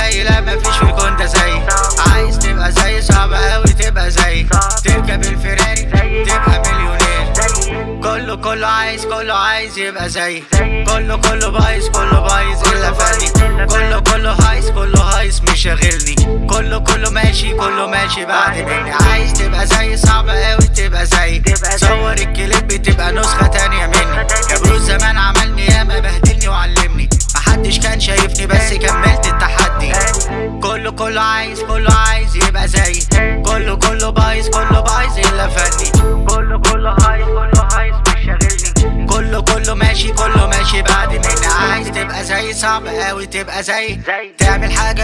زي لا مفيش في الكون ده زي. عايز تبقى زي صعب اوي تبقى زي. تركب الفيراري تبقى مليونير. كله عايز يبقى زي. كله بايظ الا فني. كله هايس مش شاغلني. كله ماشي بعد مني. عايز تبقى زي صعب اوي تبقى زي. صور الكليب تبقى نسخة تانية مني. كبروت زمان عملني ياما بهدلني وعلمني. محدش كان شايفني بس كملت التحدي. كله عايز يبقى زي. كله بايظ الا فني. كله هايس مش شاغلني. كله ماشي بعد مني. عايز تبقى زي صعب اوي تبقى زي. تعمل حاجة